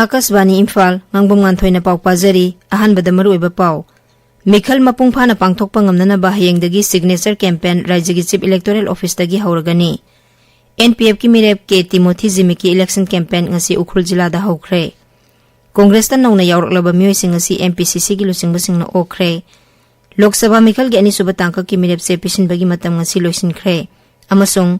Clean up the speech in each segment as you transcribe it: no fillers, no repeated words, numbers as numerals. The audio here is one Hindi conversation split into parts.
Akashvani Imphal Ngangbam Nganthoi na pau pajari ahanbada maruiba pau Mikhal mapung phana pangthokpa ngamnanaba hayengdagi signature campaign rajyagi chief electoral office dagi hauragani NPF ki mirep ke Timothy Jimmy ki election campaign ngasi Ukhrul jila da haukhre Congress ta nauna yauraklaba miyoi sing ngasi MPCC gi lusingba singna okhre Lok Sabha Mikhal gi ani suba tangka ki mirep se pisin bagi matam ngasi loisinkhre amasung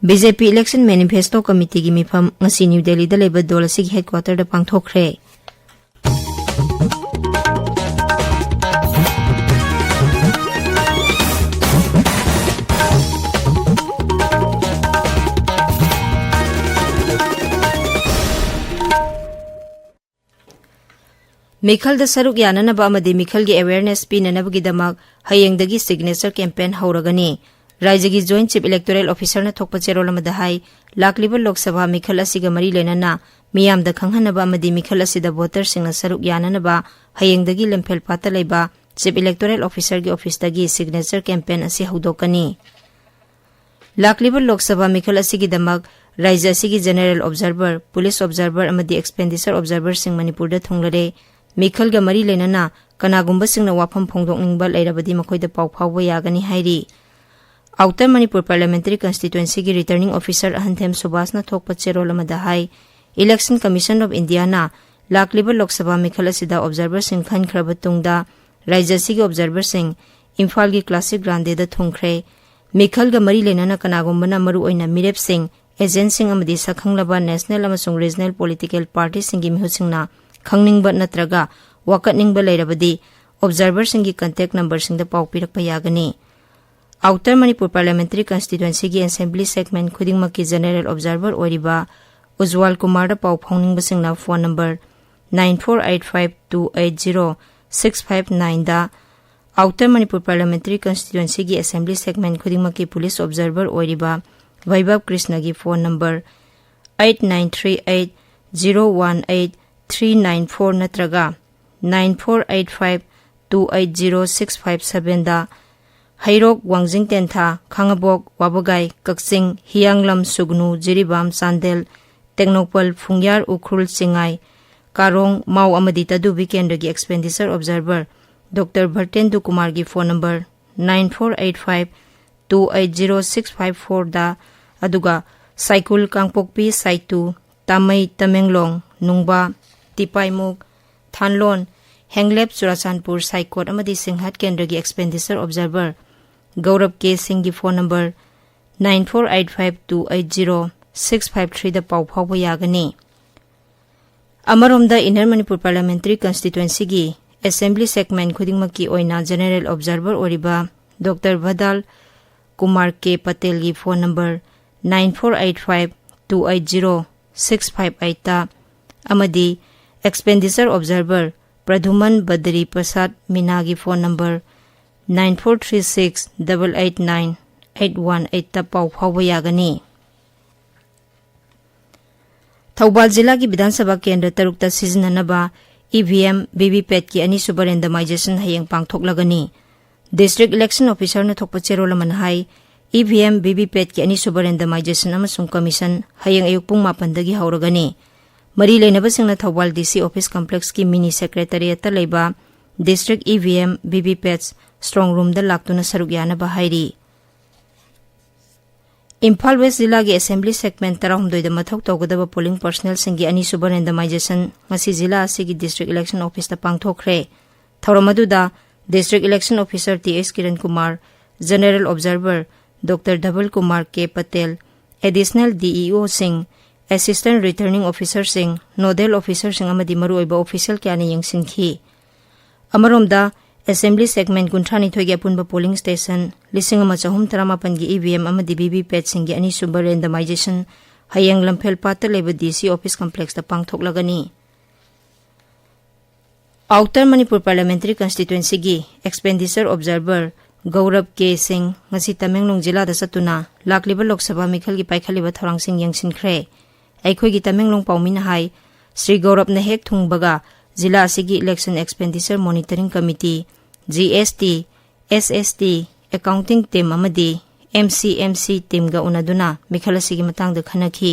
BJP Election Manifesto Committee gi mifam ngasi New Delhi da leba dolasi gi headquarter da pangthokre Mikhal da saruk yananaba amadi Mikhal gi awareness pinanabagi damak hayengdagi signature campaign hauragani Rajyagi Joint Chief Electoral Officer na thokpa cherol amada hai lakliba Lok Sabha Mikhal asiga mari lenana miyam da khanghanaba amadi Mikhal asida voter singna saruk yananaba hayengdagi lemphel pata leiba Chief Electoral Officer gi office dagi signature campaign asi haudokani lakliba Lok Sabha Mikhal asigi damak Rajya asigi General Observer Police Observer amadi Expenditure Observer sing Manipur da thunglare Mikhal ga mari lenana kanagumba singna wafam phongdokningba leirabadi makoi da pau phawba yagani hairi Outer Manipur Parliamentary Constituency ki Returning Officer Ahanthem Subhas na thokpa cherol amada hai Election Commission of India na lakliba Lok Sabha Mikhal asida observer sing khan khraba tungda Rajya sigi observer sing Imphal gi Classic Grande da thungkhre Mikhal ga mari lenana kanagumba na maru oina mirep sing agent sing amadi sakhanglaba national amasung regional political party sing gi mihu singna khangningbा natraga wakatningba leirabadi observer sing gi contact number sing da pau pirakpa yagani Outer Manipur Parliamentary Constituency ki Assembly Segment khudingmaki General Observer oriba Ujwal Kumar da pau phongningbा singna phone number 9485280659 da Outer Manipur Parliamentary Constituency ki Assembly Segment khudingmaki Police Observer oriba Vaibhav Krishna ki phone number 8938018394 natraga 9485280657 da Hairok Wangjing Tentha Khangabok Wabagai Kaksing Hianglam Sugnu Jiribam Sandel Technopal Fungyar Ukhrul Singai Karong Mau amadi Tadubi Kendra Expenditure Observer Dr. Bhartendu Kumar gi phone number 9485280654 da aduga Saikul Kangpokpi Saitu Tamai Tamenglong Nungba Tipaimuk Thanlon Henglep Churachandpur Saikot amadi Singhat Kendra Expenditure Observer Gaurav K. Singh ki phone number 9485280653 da pau phawba yagani Amaromda Inner Manipur Parliamentary Constituency gi Assembly Segment khudingmaki oina General Observer oriba Dr. Vadal Kumar K. Patel ki phone number 9485280658 da amadi Expenditure Observer Pradhuman Badri Prasad Mina ki phone number 9436889818 ta pau phawba yagani Thoubal jila ki Vidhan Sabha Kendra tarukta sizinanaba EVM VVPAT ki ani suba randomization hayeng pangthoklagani District Election Officer na thokpa cherol man hai EVM VVPAT ki ani suba randomization amasung commission hayeng ayuk pung 8 dagi hauragani Mari lenaba singna Thoubal DC Office Complex ki Mini Secretariat ta leiba District EVM VVPAT Strong Room da laktuna saruk yanaba hairi Imphal West Zilla gi Assembly Segment 13 da mathok tawgadaba polling personnel singi ani suba randomization ngasi zilla asigi District Election Office ta pangthokre Thauramadu da District Election Officer TS Kiran Kumar General Observer Dr. Dhaval Kumar K. Patel Additional DEO Singh Assistant Returning Officer Singh Nodal Officer Singh amadi maru oiba official kyani yengsinki Amaromda Assembly Segment Gunthani thoigi apunba polling station 1938 gi EVM amadi VVPAT singi ani suba randomization hayang lamphel pata leba DC Office Complex ta pangthoklagani Outer Manipur Parliamentary Constituency gi Expenditure Observer Gaurav K. Singh ngasi Tamenglong jila da satuna lakliba Lok Sabha Mikhal gi paikhaliba thorang sing yangsinkhre aikhoi gi Tamenglong paumina hai Sri Gaurav na hek thungbaga जिला असिगी election expenditure monitoring committee GST SST accounting team अमदी MCMC टीम गा उनदुना मिखल असिगी मतंग द खनखी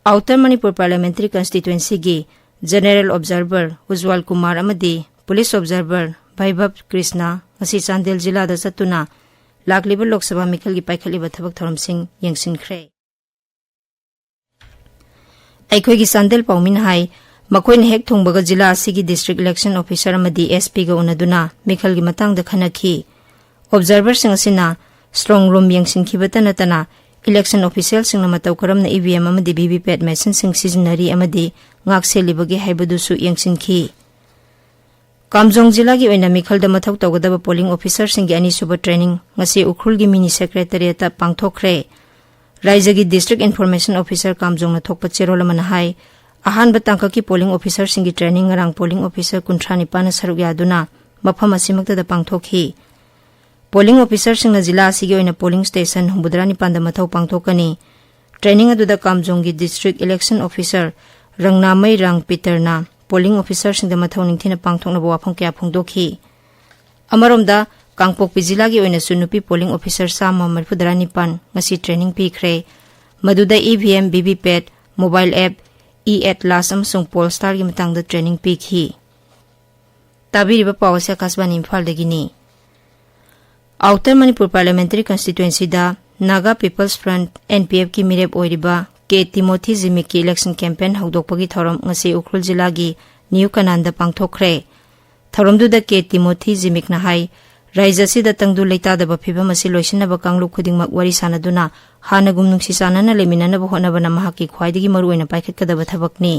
आउटर मणिपुर पार्लियामेंट्री कंस्टिट्युएंसी गी जनरल ऑब्जर्वर उज्जवल कुमार अमदी पुलिस ऑब्जर्वर वैभव कृष्णा असी चांदेल जिला दा चतुना लाखलिब लोकसभा मिखल गी पाइखलिब थबक थरमसिंग यंगसिनख्रे अखोगी चांदेल पाउमिन हाई मखोइन हेक थोंबगा जिला असिगी डिस्ट्रिक्ट इलेक्शन ऑफिसर अमदी SP गा उनदुना मिखल गी मतंग द खनखी ऑब्जर्वर सिंग असिना स्ट्रांग रूम यंगसिनखिबता नतना इलेक्शन ऑफिशियल सिंग मतौ करमना EVM अमदी VVPAT मशीन सिंग सिजनरी अमदी ngakselibagi haibadusu yangsinki Kamjong जिला की ओइना मिखलदा मथौ तौगदब पोलिंग ऑफिसर सिंग अनि सुब ट्रेनिंग ngasi उखुल की मिनी सेक्रेटरीट पांगथोखरे राज्य की डिस्ट्रिक्ट इन्फॉर्मेशन ऑफिसर कामजोंग न थोकप चेरोल मन हाई अहान बतंक की पोलिंग ऑफिसर सिंग की ट्रेनिंग रंग पोलिंग ऑफिसर 39 सरुक यादुना मफम असिमक्तदा पांगथोखी पोलिंग ऑफिसर सिंग जिला असिगी ओइना पोलिंग स्टेशन हुबुद्रानी पांदा मथौ पांगथोकनी ट्रेनिंग अदुदा कामजोंग की डिस्ट्रिक्ट इलेक्शन ऑफिसर रंगनामई रंग पीटरना पोलिंग ऑफिसर सिंग मथौ निंथिना पांगथोकनब वाफम क्या फोंदोखी अमरोमदा कांगपोकपी जिला की ओइना सुनुपी पोलिंग ऑफिसर सामा मरफुदरानी पान ngasi ट्रेनिंग पीखरे मदुदा EVM VVPAT mobile app E-Atlas अमसुंग पोलस्टार की मतंगदा ट्रेनिंग पीखी ताबिरिबा पावसे कासबानी इम्फाल दगिनी आउटर मणिपुर पार्लियामेंट्री कंस्टिट्युएंसी दा नागा पीपल्स फ्रंट NPF की मिरेब ओइरिबा के तिमोथी जिमिक की इलेक्शन कैंपेन हौदोकपगी थौरम ngasi उखरुल जिला की न्यू कनांदा पांगथोखरे थौरमदुदा के तिमोथी जिमिक ना हाई राज्यसी दा तंगदु लेतादब फिबम असि लोइसिनब कांगलु खुदिंगमक वरी सानदुना हानगुम नुंगसी सानना लेमिननब होनबना महाकी ख्वाइदगी मरुओइना पाइखतकदब थबकनी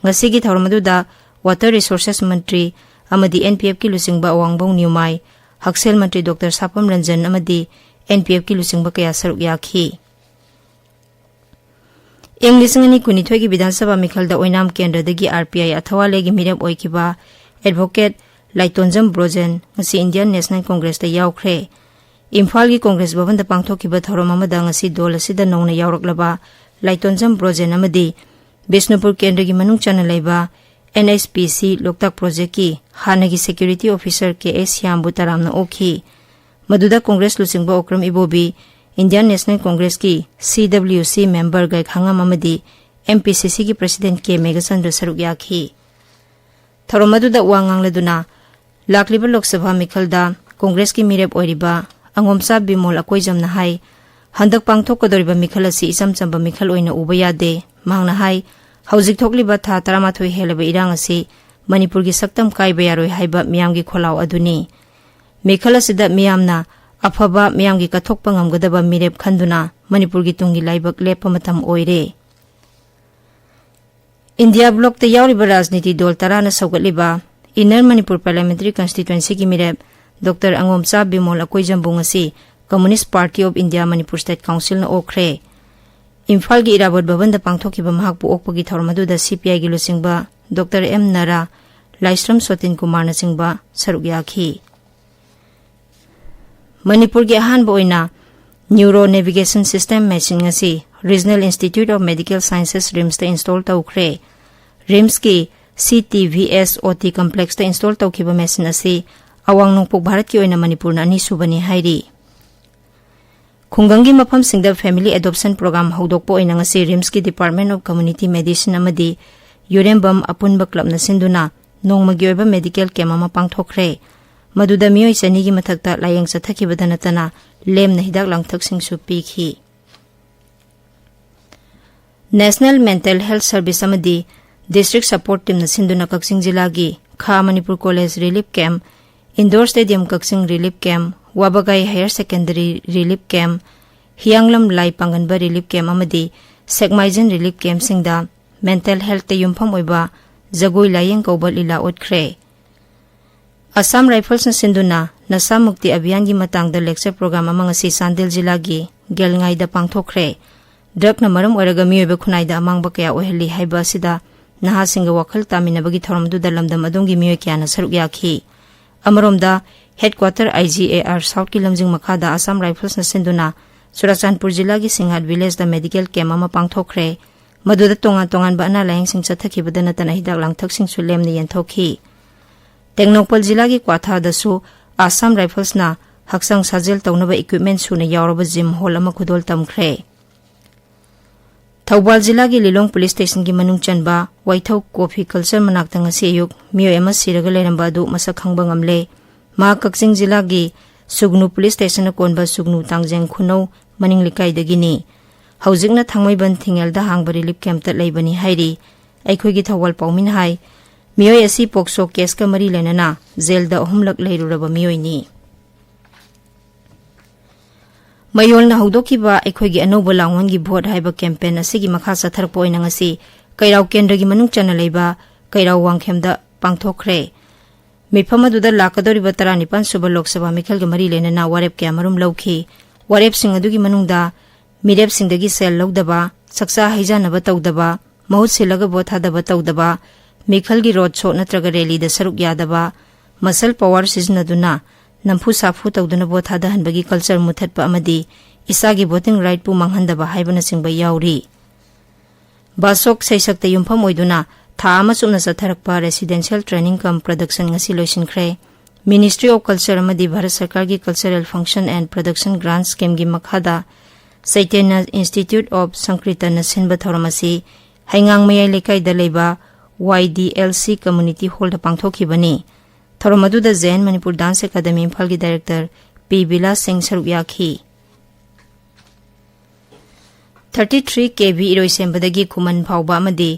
ngasi की थौरमदुदा वाटर रिसोर्सेस मंत्री अमदी NPF की लुसिंगबा अवांगबों न्यूमाई हक्सेल मंत्री डॉक्टर सापम रंजन अमदी NPF की लुसिंगबा कया सरुक याखी इंग्लिशंगनी कुनिथोई की विधानसभा मिखलदा ओइनाम केंद्रदगी RPI अथवालेगी मिरेब ओइकिबा advocate लाइटोंजम ब्रोजेन ngasi Indian national Congress दा यावख्रे इम्फाल की कांग्रेस भवन दा पांगथोकिबा थौरम अमदा ngasi दोल असिदा नौना यावरकलबा लाइटोंजम ब्रोजेन अमदी बिष्णुपुर केंद्र की मनुंग चना लेबा NHPC लोकताक प्रोजेक्ट की हानगी सिक्योरिटी ऑफिसर KS यामबु तरामना ओखी मदुदा कांग्रेस लुसिंगबा ओक्रम इबोबी इंडियन नेशनल कांग्रेस की CWC मेंबर गै खांगम अमदी MPCC की प्रेसिडेंट के मेगचंद्र सरुक याखी थौरमदुदा वांगांगलदुना लाखलिबा लोकसभा मिखलदा कांग्रेस की मिरेब ओइरिबा अंगोमसा बिमोल अकोइजमना हाई हंदक पांगथोकदोरिबा मिखल असि इसम चंबा मिखल ओइना उबा यादे मांगना हाई हौजिक थोकलिबा था 13 हेलबा इरांग असि मणिपुर की सक्तम काइबा यारोय हाइबा मियाम की खोलाव अदुनी मिखल असिदा मियामना अफबा मियाम की कथोकपा ngamgadaba मिरेब खंदुना मणिपुर की तुंगी लाइबक लेपा मतम ओइरे इंडिया ब्लॉक ता यावरिबा राजनीति दल तराना सौगतलिबा इनर मणिपुर पार्लियामेंट्री कंस्टिट्युएंसी की मिरेब डॉक्टर अंगोमचा बिमोल अकोइजमबुंग असि communist party of India Manipur state council न ओखरे इम्फाल की इराबत भवन दा पांगथोकिबा महाकपु ओकपगी थौरमदुदा CPI की लुसिंगबा डॉक्टर M नरा लाइस्रम सोतिन कुमार न सिंगबा सरुक याखी मणिपुर की अहानबा ओइना न्यूरो नेविगेशन सिस्टम मशीन असि regional institute of medical sciences RIMS ता इंस्टॉल तौखरे रिम्स की CTVS OT कॉम्प्लेक्स ता इंस्टॉल तौखिबा मशीन असि अवांग नोंगपोक भारत की ओइना मणिपुर ना अनि सुबनी हाइरी खुंगंगी मफम सिंगदा फैमिली एडॉप्शन प्रोग्राम हौदोकपो ओइना ngasi रिम्स की डिपार्टमेंट ऑफ कम्युनिटी मेडिसिन अमदी यूरेमबम अपुनबा क्लब न सिंदुना नोंगमगी ओइबा मेडिकल कैम्प अमा पांगथोखरे मदुदा मियोय चनी की मथकता लायंग सथखिबदा नतना लेमना हिदाक लांगथकसिंगसु पीखी नेशनल मेंटल हेल्थ सर्विस अमदी डिस्ट्रिक्ट सपोर्ट टीम न सिंदुना कक्सिंग जिला की खा Manipur college relief camp indoor stadium Kakching relief camp Wabagai higher secondary relief camp Hiyanglam लाई पांगनबा रिलीफ कैम्प अमदी सेगमाइजन रिलीफ कैम्प सिंगदा मेंटल हेल्थ ते युमफम ओइबा जगोई लायंग कौबा लीला उठख्रे असम राइफल्स न सिंदुना नशा मुक्ति अभियान की मतंग द लेक्चर प्रोग्राम अमंगसी सांदेल जिला की गेलंगाई द पांगथोखरे ड्रग न मरम ओरगा मियोबे खुनाई द अमांगबा कया ओहेली हाइबा सिदा नहा सिंग वखल तामिनबगी थौरमदुदा लमदम अदुंगी मियोय क्याना सरुक याखी अमरोमदा हेडक्वार्टर IGAR साउथ की लमजिंग मखादा असम राइफल्स न सिंदुना चुराचांदपुर जिला की सिंघाट विलेज द मेडिकल कैम्प अमा पांगथोखरे मदुदा तोंगा तोंगानबा अना लायंगसिंग चथखिबदा नतना हिदाक लांगथकसिंगसु लेमना यंथोखि टेक्नोपल जिला की क्वाथादसु आसाम राइफल्सना हक्संग साजेल तौनबा इक्विपमेंट सुना यावरबा जिम हॉल अमा खुदोल तमख्रे थौबाल जिला की लिलोंग पुलिस स्टेशन की मनुंग चनबा वाइथौ कॉफी कल्चर मनाक्ता ngasi ayuk मियो एमा सिरगा लेरंबा दु मसक खंगबा ngamle मा कक्सिंग जिला की सुगनु पुलिस स्टेशन कोनबा सुगनु तांगजेंग खुनौ मनिंग लिकाई दगिनी हौजिकना थांगमैबन थिंगेलदा हांगबा रिलीफ कैंप ता लेबनी हाइरी अखोगी थौबाल पाउमिन हाई मियो एसी पोक्सो केस का मरी लेनना जेल दा अहुमलक लेरुरबा मियोइनी मयोलना हौदोखिबा अखोगी अनोबा लांगवनगी भोट हाइबा कैंपेन असिगी मखा सथरपा ओइना ngasi कैराव केंद्र की मनुंग चना लेबा कैराव वांगखेमदा पांगथोखरे मिफम अदुदा लाकदोरिबा 19 सुबा लोकसभा मिखल मरी लेनना वारेप क्या मरुम लौखी वारेप सिंह अदुगी मनुंगदा मिरेप सिंहदगी सेल लौदबा सक्सा हैजानबा तौदबा महुत सिलगा बोथादबा तौदबा मिखल की रोड शो नत्रगा रैली द सरुक यादबा muscle power सिजनदुना नंफु साफु तौदुना बोथादा हनबगी culture मुथतपा अमदी इसागी voting right पु मांगहनदबा हाइबना सिंगबा याउरी बासोक सैसक्ता युमफम ओइदुना था अमा सुमना सथरकपा residential training cum production ngasi लोइसिनख्रे मिनिस्ट्री ऑफ कल्चर अमदी भारत सरकार की cultural function and production grant scheme की मखादा सैतेना इंस्टीट्यूट ऑफ संस्कृतन सिनबा थौरमसी हैंगांग मयाई लेकाई द लेबा YDLC कम्युनिटी हॉल पांगथोखिबनी थौरमदुदा जैन मणिपुर डांस एकेडमी इम्फाल की डायरेक्टर पी बिलास सिंह सरुक याखी 33 kV इरोइसेंबदगी खुमन फावबा अमदी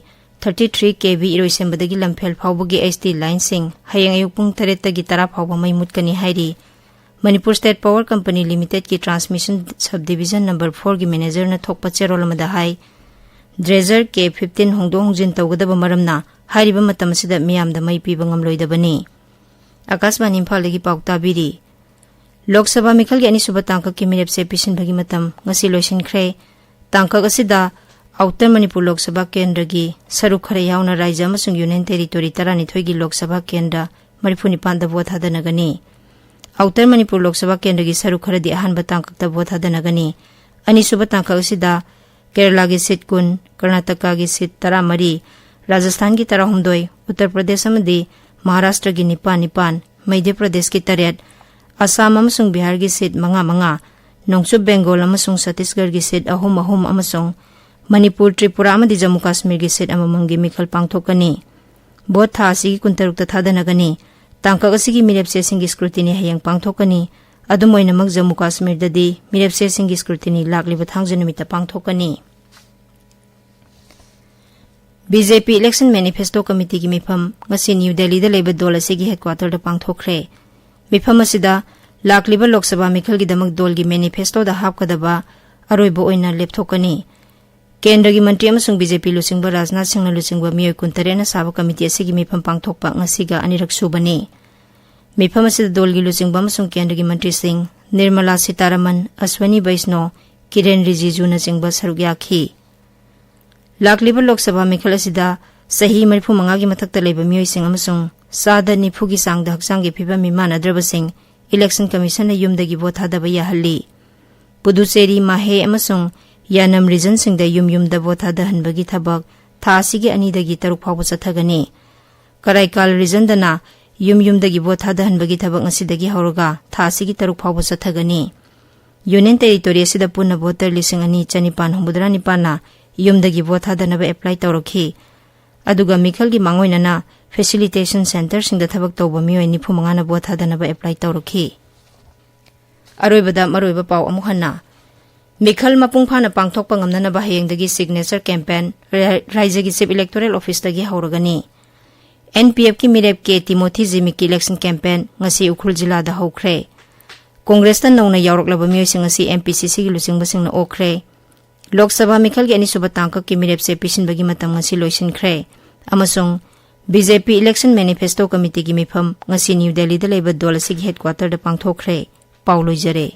33 kV इरोइसेंबदगी लंफेल फावबगी HD लाइन सिंह हयेंग अयुक पुंग 3 तगी 10 फावबा मई मुतकनी हाइरी Manipur state power company limited की ट्रांसमिशन सब डिवीजन नंबर 4 की मैनेजर न थोकपा चेरोल अमदा हाई ड्रेजर के 15 होंगदों होंगजिन तौगदबा मरमना हाइरिबा मतम सिदा मियामदा मई पीबा ngamloidabani आकाशवाणी इम्फाल की पाउता बीरी लोकसभा मिखल की अनिसुबा तांकक की मिरेप से पिशन भगी मतम ngasi लोइसिनख्रे तांकक असिदा आउटर मणिपुर लोकसभा केंद्र की सरुक खरे यावना राज्य अमसुंग यूनियन टेरिटोरी 32 की लोकसभा केंद्र 35 दा वोट हादनगनी आउटर मणिपुर लोकसभा केंद्र की सरुक खरदी अहानबा तांकक दा वोट हादनगनी अनिसुबा तांकक असिदा केरला की सीट 9 कर्नाटका की सीट 13 राजस्थान की 13 उत्तर प्रदेश अमदी महाराष्ट्र की 9 मध्य प्रदेश की 3 असम अमसुंग बिहार की सीट 5 नोंगचुब बेंगोल अमसुंग छत्तीसगढ़ की सीट 3 अमसुंग मणिपुर त्रिपुरा अमदी जम्मू काश्मीर की सीट अममंगी मिखल पांगथोकनी बोट था असिगी 19 थादनगनी तांकक असिगी मिरेपसे सिंगी scrutiny हयंग पांगथोकनी अदुम ओइनमक Jammu Kashmir ददी मिरेपसे सिंगी scrutiny लागलिबा थांगजे नुमिता पांगथोकनी BJP election manifesto committee की मिफम ngasi न्यू दिल्ली द लेबा दोल असिगी हेडक्वार्टर द पांगथोखरे मिफम असिदा लाकलिबा लोकसभा मिखल की दमक दोल की मैनिफेस्टो द हापकदबा अरोइबो ओइना लेपथोकनी केंद्र की मंत्री अमसुंग बीजेपी लुसिंगबा राजनाथ सिंह लुसिंगबा मियोय 19 साबा कमिटी असिगी मिफम पांगथोकपा ngasiga अनिरक सुबनी मिफम असिदा दोल की लुसिंगबा अमसुंग केंद्र की मंत्री सिंह निर्मला सीतारमन अश्वनी वैष्णो किरेन रिजिजू न चिंगबा सरुक याखी लाकलिबा लोकसभा मिखल असिदा सही 35 की मथक्ता लेबा मियोयसिंग अमसुंग सादा निफु की सांग द हक्सांग की फिबा मिमानद्रबसिंग इलेक्शन कमीशन न युमदगी वोट हादबा याहल्ली पुदुचेरी माहे अमसुंग यानम रीजन सिंह द युम द वोट हादहनबगी थबक थासिगे अनिदगी 3 फावबा चथगनी कराईकाल रीजन दना युम दगी वोट हादहनबगी थबक ngasiदगी हौरगा थासिगी 3 फावबा चथगनी यूनियन टेरिटोरी असिदा पुन्ना वोटर 2,594 ना युमदगी वोट हादनबा एप्लाई तौरखी अदुगा मिखल की मांगोइनना फैसिलिटेशन सेंटर सिंह द थबक तौबा मियोय 95 ना वोट हादनबा एप्लाई तौरखी अरोइबदा मरोइबा पाव अमुहन्ना मिखल मपुंग फाना पांगथोकपा ngamnanaba hayengdagi सिग्नेचर कैंपेन राज्य की चीफ इलेक्टोरल ऑफिस दगी हौरगनी एनपीएफ की मिरेप के तिमोथी जिमी की इलेक्शन कैंपेन ngasi उखुल जिला दा हौख्रे कांग्रेस न नौना यावरकलबा मियोयसिंग ngasi एमपीसीसी की लुसिंगबसिंग न ओख्रे लोकसभा मिखल की अनिसुबा तांकक की मिरेप से पिसिनबगी मतम ngasi लोइसिनख्रे अमसुंग बीजेपी इलेक्शन मैनिफेस्टो कमिटी की मिफम ngasi न्यू दिल्ली द लेबा दोल असिगी हेडक्वार्टर द पांगथोखरे पाउलोइजरे।